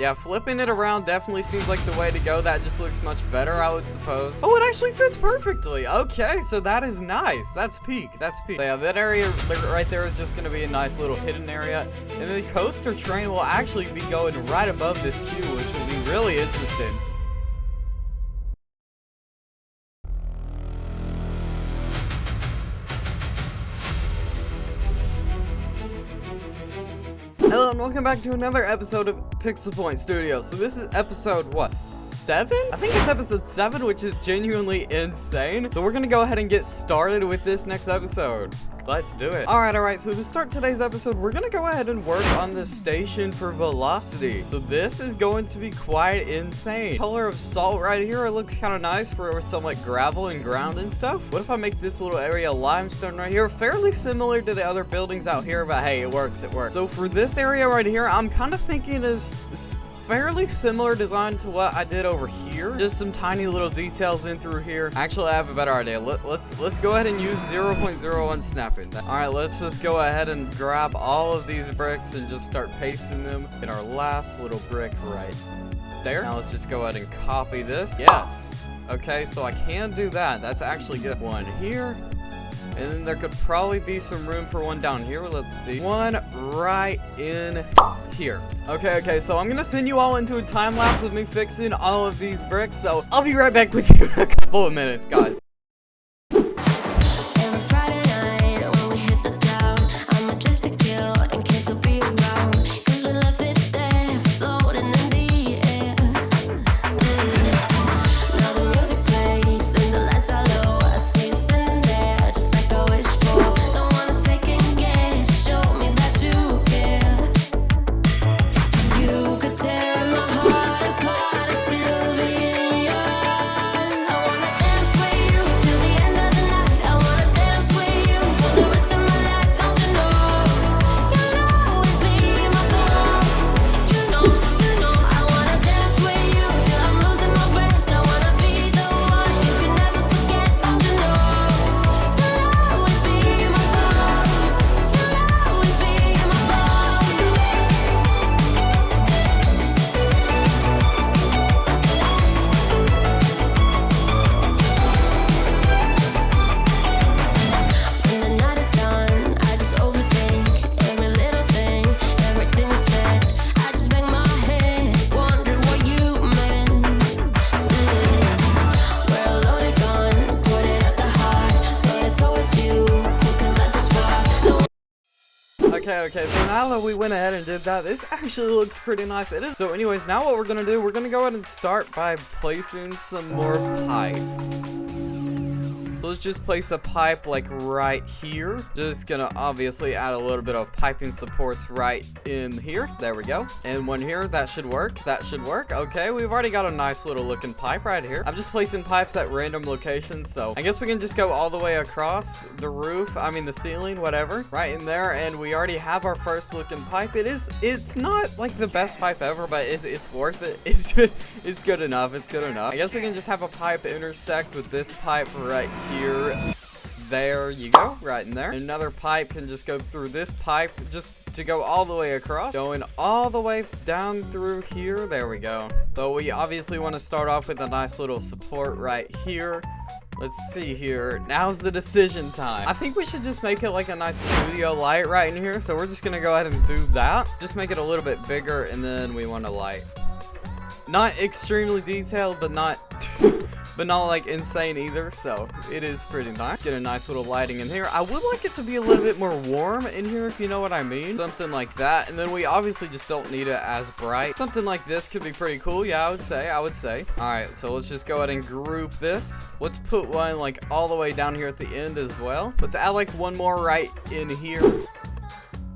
Yeah, flipping it around definitely seems like the way to go. That just looks much better, I would suppose. Oh, it actually fits perfectly. Okay, so that is nice. That's peak. That's peak. So yeah, that area right there is just going to be a nice little hidden area. And the coaster train will actually be going right above this queue, which will be really interesting. Hello and welcome back to another episode of Pixel Point Studios. So this is episode, what, 7? I think it's episode 7, which is genuinely insane. So we're gonna go ahead and get started with this next episode. Let's do it. Alright, so to start today's episode, we're gonna go ahead and work on the station for velocity. So this is going to be quite insane. Color of salt right here, it looks kind of nice for some like gravel and ground and stuff. What if I make this little area limestone right here? Fairly similar to the other buildings out here, but hey, it works, it works. So for this area right here, I'm kind of thinking is fairly similar design to what I did over here. Just some tiny little details in through here. Actually, I have a better idea. Let's go ahead and use 0.01 snapping. All right, let's just go ahead and grab all of these bricks and just start pasting them in our last little brick right there. Now let's just go ahead and copy this. Yes. Okay, so I can do that. That's actually good. One here. And then there could probably be some room for one down here. Let's see. One right in here. Okay, so I'm gonna send you all into a time lapse of me fixing all of these bricks. So I'll be right back with you in a couple of minutes, guys. Okay, so now that we went ahead and did that, this actually looks pretty nice. It is. So anyways, now what we're gonna do, we're gonna go ahead and start by placing some more pipes. So let's just place a pipe like right here. Just gonna obviously add a little bit of piping supports right in here. There we go. And one here, that should work. That should work. Okay, we've already got a nice little looking pipe right here. I'm just placing pipes at random locations, so I guess we can just go all the way across the roof, I mean the ceiling, whatever, right in there, and we already have our first looking pipe. It's not like the best pipe ever, but it's worth it. It's good enough. It's good enough. I guess we can just have a pipe intersect with this pipe right here. There you go, right in there. Another pipe can just go through this pipe just to go all the way across, going all the way down through here. There we go. So we obviously want to start off with a nice little support right here. Let's see here. Now's the decision time. I think we should just make it like a nice studio light right in here. So we're just gonna go ahead and do that. Just make it a little bit bigger, and then we want to light. Not extremely detailed, but not but not like insane either, so it is pretty nice. Get a nice little lighting in here. I would like it to be a little bit more warm in here, if you know what I mean. Something like that, and then we obviously just don't need it as bright. Something like this could be pretty cool. Yeah, I would say. All right, so let's just go ahead and group this. Let's put one like all the way down here at the end as well. Let's add like one more right in here.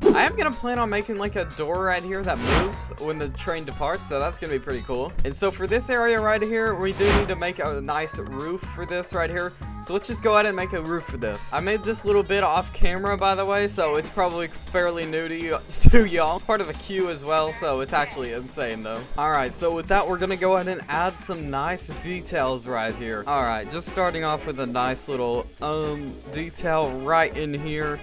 I am gonna plan on making like a door right here that moves when the train departs, so that's gonna be pretty cool. And so for this area right here, we do need to make a nice roof for this right here. So let's just go ahead and make a roof for this. I made this little bit off camera, by the way, so it's probably fairly new to y'all. It's part of the queue as well, so it's actually insane though. All right, so with that, we're gonna go ahead and add some nice details right here. All right, just starting off with a nice little detail right in here.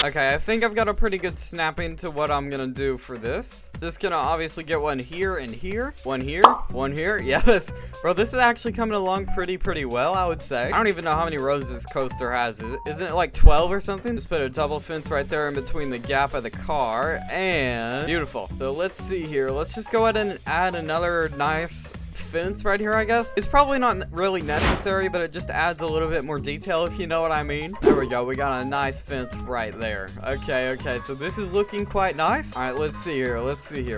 Okay, I think I've got a pretty good snapping to what I'm gonna do for this. Just gonna obviously get one here and here. One here, one here. Yes. Bro, this is actually coming along pretty well, I would say. I don't even know how many rows this coaster has. Isn't it like 12 or something? Just put a double fence right there in between the gap of the car. And beautiful. So let's see here. Let's just go ahead and add another nice fence right here, I guess. It's probably not really necessary, but it just adds a little bit more detail, if you know what I mean. There we go. We got a nice fence right there. Okay, so this is looking quite nice. All right, let's see here.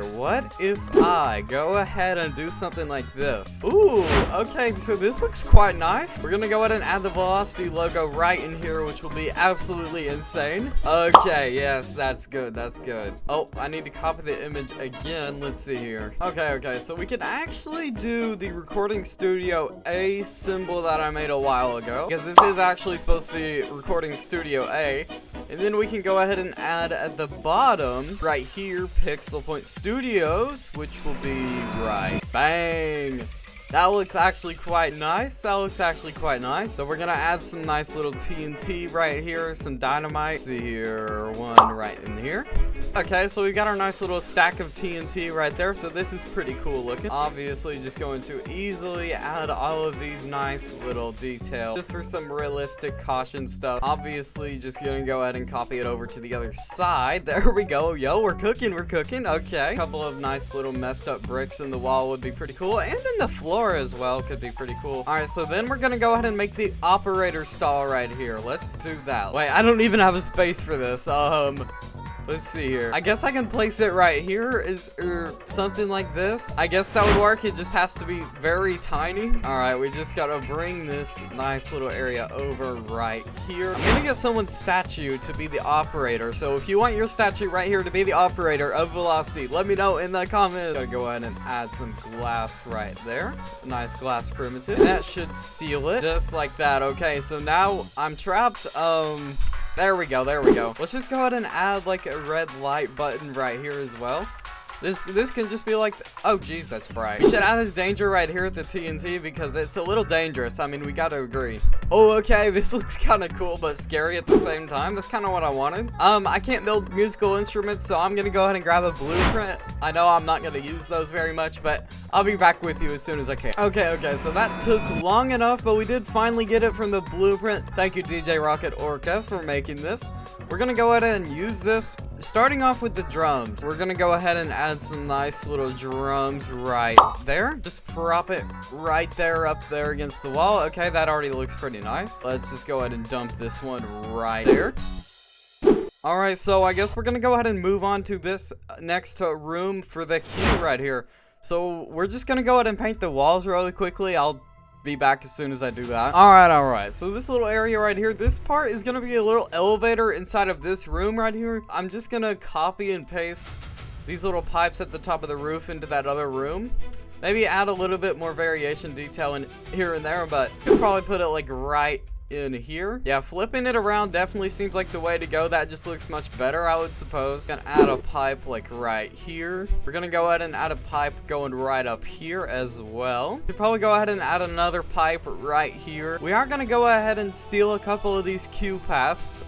What if I go ahead and do something like this? Ooh, okay, so this looks quite nice. We're gonna go ahead and add the Velocity logo right in here, which will be absolutely insane. Okay, yes, that's good. Oh, I need to copy the image again. Let's see here. Okay, so we can actually do the Recording Studio A symbol that I made a while ago, because this is actually supposed to be Recording Studio A. And then we can go ahead and add at the bottom right here Pixel Point Studios, which will be right bang. That looks actually quite nice. So we're gonna add some nice little TNT right here, some dynamite. Let's see here, one right in here. Okay, so we got our nice little stack of TNT right there. So this is pretty cool looking. Obviously, just going to easily add all of these nice little details just for some realistic caution stuff. Obviously, just gonna go ahead and copy it over to the other side. There we go. Yo, we're cooking. Okay, a couple of nice little messed up bricks in the wall would be pretty cool, and in the floor as well could be pretty cool. All right, so then we're gonna go ahead and make the operator stall right here. Let's do that. Wait, I don't even have a space for this. Let's see here. I guess I can place it right here, or something like this. I guess that would work. It just has to be very tiny. All right, we just gotta bring this nice little area over right here. I'm gonna get someone's statue to be the operator. So if you want your statue right here to be the operator of Velocity, let me know in the comments. Gotta go ahead and add some glass right there. A nice glass primitive. That should seal it just like that. Okay, so now I'm trapped. There we go. Let's just go ahead and add like a red light button right here as well. This can just be like, oh geez, that's bright. We should add this danger right here at the TNT because it's a little dangerous. I mean, we gotta agree. Oh, okay, this looks kind of cool but scary at the same time. That's kind of what I wanted. I can't build musical instruments, so I'm gonna go ahead and grab a blueprint. I know I'm not gonna use those very much, but I'll be back with you as soon as I can. Okay, so that took long enough, but we did finally get it from the blueprint. Thank you, 𝗪𝗪 for making this. We're gonna go ahead and use this, starting off with the drums. We're gonna go ahead and add some nice little drums right there. Just prop it right there, up there against the wall. Okay, that already looks pretty nice. Let's just go ahead and dump this one right there. All right, so I guess we're gonna go ahead and move on to this next room for the key right here. So we're just gonna go ahead and paint the walls really quickly. I'll be back as soon as I do that. All right, so this little area right here, this part is gonna be a little elevator inside of this room right here. I'm just gonna copy and paste these little pipes at the top of the roof into that other room. Maybe add a little bit more variation detail in here and there, but could probably put it like right in here. Yeah, flipping it around definitely seems like the way to go. That just looks much better, I would suppose. Gonna add a pipe like right here. We're gonna go ahead and add a pipe going right up here as well. Could probably go ahead and add another pipe right here. We are gonna go ahead and steal a couple of these Q fences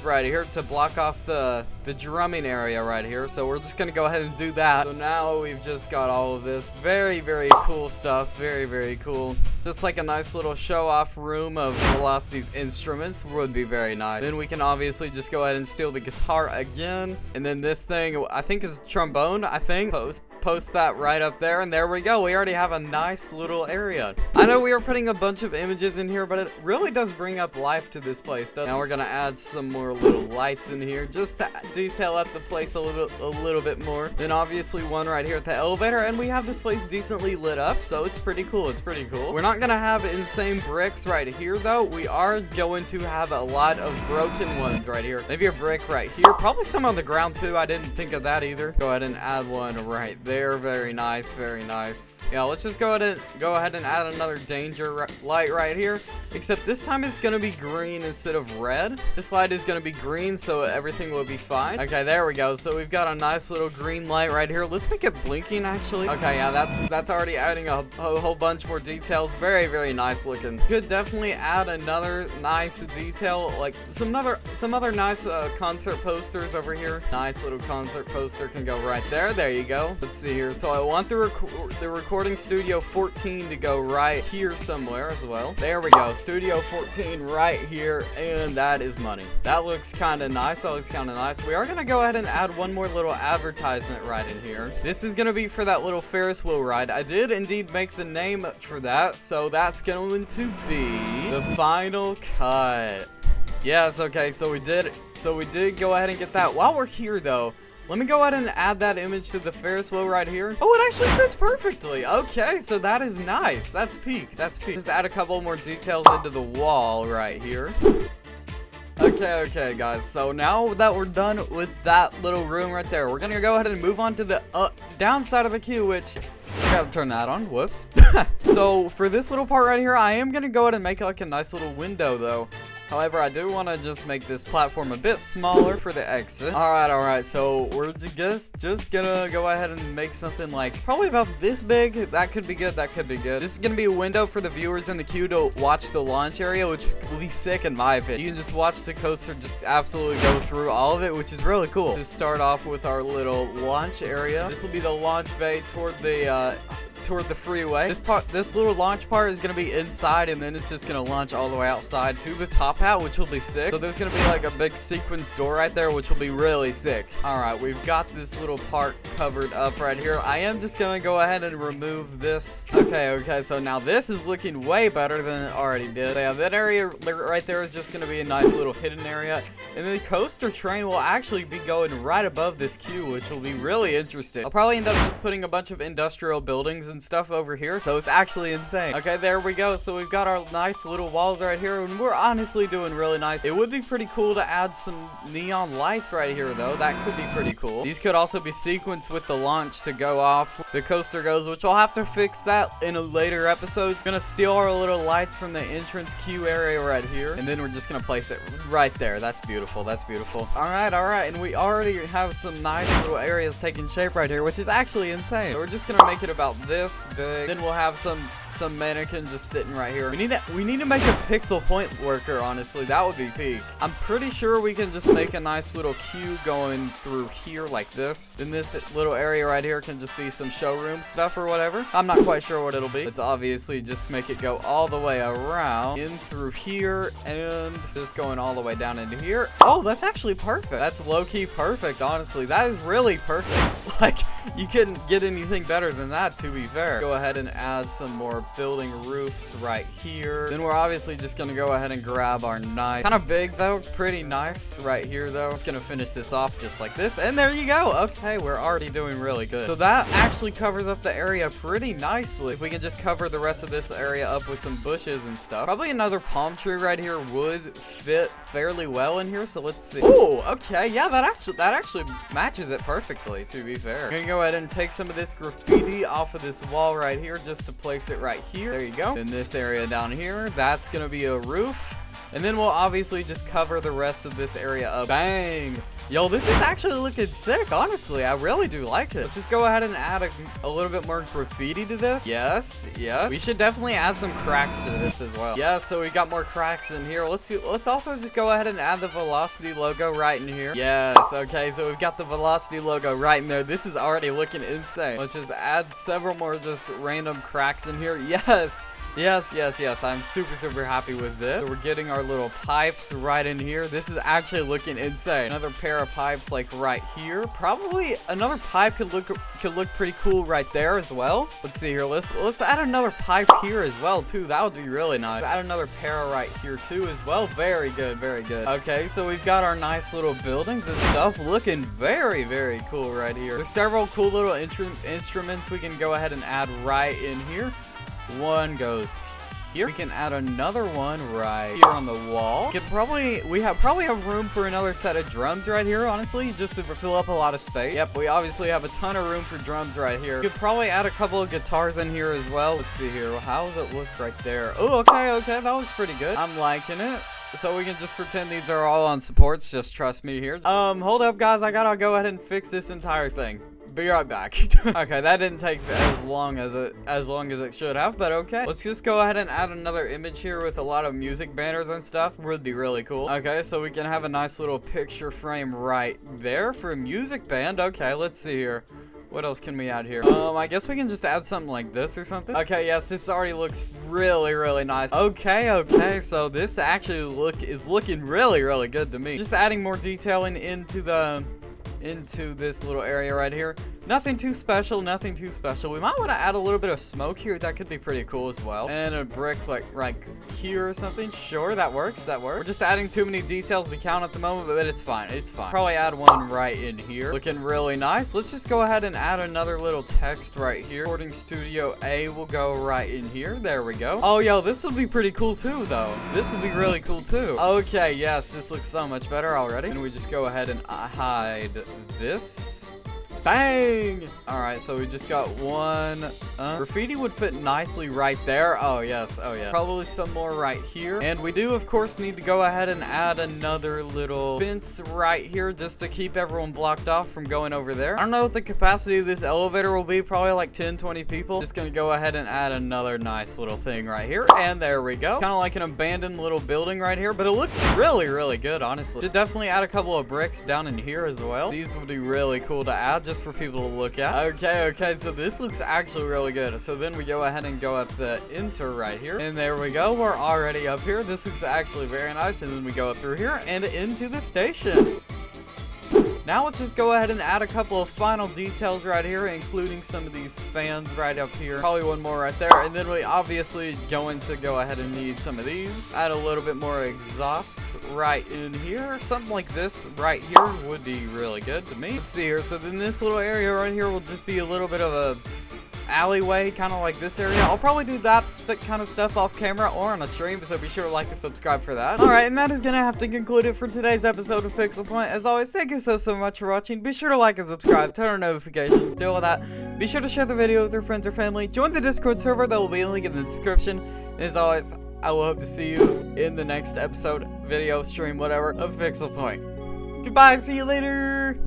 right here to block off the drumming area right here. So we're just gonna go ahead and do that. So now we've just got all of this very cool stuff. Very cool. Just like a nice little show off room of Velocity's instruments would be very nice. Then we can obviously just go ahead and steal the guitar again. And then this thing, I think is trombone, post that right up there, and there we go. We already have a nice little area. I know we are putting a bunch of images in here, but it really does bring up life to this place, doesn't it? Now we're gonna add some more little lights in here just to detail up the place a little bit more. Then obviously one right here at the elevator, and we have this place decently lit up, so it's pretty cool. We're not gonna have insane bricks right here though. We are going to have a lot of broken ones right here. Maybe a brick right here, probably some on the ground too. I didn't think of that either. Go ahead and add one right there. there. Very nice, very nice. Yeah, let's just go ahead and add another danger light right here. Except this time it's gonna be green instead of red. This light is gonna be green, so everything will be fine. Okay, there we go. So we've got a nice little green light right here. Let's make it blinking, actually. Okay, yeah, that's already adding a whole bunch more details. Very, very nice looking. Could definitely add another nice detail, like some other nice concert posters over here. Nice little concert poster can go right there. There you go. Let's see here. So I want the recording studio 14 to go right here somewhere as well. There we go. Studio 14 right here, and that is money. That looks kind of nice. That looks kind of nice. We are gonna go ahead and add one more little advertisement right in here. This is gonna be for that little Ferris wheel ride. I did indeed make the name for that, so that's going to be the final cut. Yes, okay, so we did go ahead and get that. While we're here though, let me go ahead and add that image to the Ferris wheel right here. Oh, it actually fits perfectly. Okay, so that is nice. That's peak. That's peak. Just add a couple more details into the wall right here. Okay, guys. So now that we're done with that little room right there, we're gonna go ahead and move on to the downside of the queue, which I gotta turn that on. Whoops. So for this little part right here, I am gonna go ahead and make like a nice little window though. However, I do want to just make this platform a bit smaller for the exit. Alright, so we're just gonna go ahead and make something like probably about this big. That could be good, that could be good. This is gonna be a window for the viewers in the queue to watch the launch area, which will be sick in my opinion. You can just watch the coaster just absolutely go through all of it, which is really cool. Just start off with our little launch area. This will be the launch bay toward the freeway. This little launch part is gonna be inside, and then it's just gonna launch all the way outside to the top hat, which will be sick. So there's gonna be like a big sequence door right there, which will be really sick. All right, we've got this little part covered up right here. I am just gonna go ahead and remove this. Okay, so now this is looking way better than it already did. So yeah, that area right there is just gonna be a nice little hidden area, and the coaster train will actually be going right above this queue, which will be really interesting. I'll probably end up just putting a bunch of industrial buildings and stuff over here, so it's actually insane. Okay, there we go. So we've got our nice little walls right here, and we're honestly doing really nice. It would be pretty cool to add some neon lights right here though. That could be pretty cool. These could also be sequenced with the launch to go off the coaster goes, which I'll have to fix that in a later episode. Gonna steal our little lights from the entrance queue area right here, and then we're just gonna place it right there. That's beautiful. That's beautiful. All right, and we already have some nice little areas taking shape right here, which is actually insane. So we're just gonna make it about this big. Then we'll have some mannequin just sitting right here. We need to make a pixel point worker, honestly. That would be peak. I'm pretty sure we can just make a nice little queue going through here like this. Then this little area right here can just be some showroom stuff or whatever. I'm not quite sure what it'll be. It's obviously just make it go all the way around in through here and just going all the way down into here. Oh, that's actually perfect. That's low-key perfect, honestly. That is really perfect. Like, you couldn't get anything better than that, to be fair. Go ahead and add some more building roofs right here. Then we're obviously just gonna go ahead and grab our knife. Kind of big though, pretty nice right here though. Just gonna finish this off just like this, and there you go. Okay, we're already doing really good. So that actually covers up the area pretty nicely. If we can just cover the rest of this area up with some bushes and stuff. Probably another palm tree right here would fit fairly well in here, so let's see. Oh, okay, yeah, that actually matches it perfectly, to be fair. I'm gonna go ahead and take some of this graffiti off of this wall right here just to place it right here. There you go. In this area down here, that's gonna be a roof. And then we'll obviously just cover the rest of this area up. Bang! Yo, this is actually looking sick, honestly. I really do like it. Let's just go ahead and add a little bit more graffiti to this. Yes, yeah. We should definitely add some cracks to this as well. Yeah, so we got more cracks in here. Let's also just go ahead and add the Velocity logo right in here. Yes, okay, so we've got the Velocity logo right in there. This is already looking insane. Let's just add several more just random cracks in here. Yes! Yes. I'm super happy with this. So we're getting our little pipes right in here. This is actually looking insane. Another pair of pipes like right here. Probably another pipe could look pretty cool right there as well. Let's see here. Let's add another pipe here as well too. That would be really nice. Add another pair right here too as well. Very good. Okay, so we've got our nice little buildings and stuff looking very cool right here. There's several cool little instruments we can go ahead and add right in here. One goes here. We can add another one right here on the wall. We probably have room for another set of drums right here, honestly, just to fill up a lot of space. Yep, we obviously have a ton of room for drums right here. You could probably add a couple of guitars in here as well. Let's see here. How does it look right there? Oh, okay, that looks pretty good. I'm liking it. So we can just pretend these are all on supports. Just trust me here. Hold up, guys. I gotta go ahead and fix this entire thing. Be right back. Okay, that didn't take as long as it should have, but okay. Let's just go ahead and add another image here with a lot of music banners and stuff. Would be really cool. Okay, so we can have a nice little picture frame right there for a music band. Okay, let's see here. What else can we add here? I guess we can just add something like this or something. Okay, yes, this already looks really nice. Okay, so this actually is looking really good to me. Just adding more detailing into this little area right here. Nothing too special. We might want to add a little bit of smoke here. That could be pretty cool as well. And a brick like right here or something. Sure, that works. We're just adding too many details to count at the moment, but it's fine. Probably add one right in here. Looking really nice. Let's just go ahead and add another little text right here. Recording Studio A will go right in here. There we go. Oh, yo, this would be pretty cool too, though. This would be really cool too. Okay, yes, this looks so much better already. And we just go ahead and hide this. Bang! Alright, so we just got one. Graffiti would fit nicely right there. Oh, yes. Oh, yeah. Probably some more right here. And we do, of course, need to go ahead and add another little fence right here just to keep everyone blocked off from going over there. I don't know what the capacity of this elevator will be. Probably like 10, 20 people. Just gonna go ahead and add another nice little thing right here. And there we go. Kind of like an abandoned little building right here. But it looks really good, honestly. Should definitely add a couple of bricks down in here as well. These would be really cool to add just for people to look at. Okay, so this looks actually really good. So then we go ahead and go up the enter right here, and there we go. We're already up here. This looks actually very nice. And then we go up through here and into the station. Now let's just go ahead and add a couple of final details right here, including some of these fans right up here. Probably one more right there. And then we obviously going to go ahead and need some of these. Add a little bit more exhaust right in here. Something like this right here would be really good to me. Let's see here. So then this little area right here will just be a little bit of a alleyway, kind of like this area. I'll probably do that kind of stuff off camera or on a stream, so be sure to like and subscribe for that. Alright, and that is gonna have to conclude it for today's episode of Pixel Point. As always, thank you so much for watching. Be sure to like and subscribe, turn on notifications, do all that. Be sure to share the video with your friends or family. Join the Discord server, that will be a link in the description. And as always, I will hope to see you in the next episode, video, stream, whatever, of Pixel Point. Goodbye, see you later!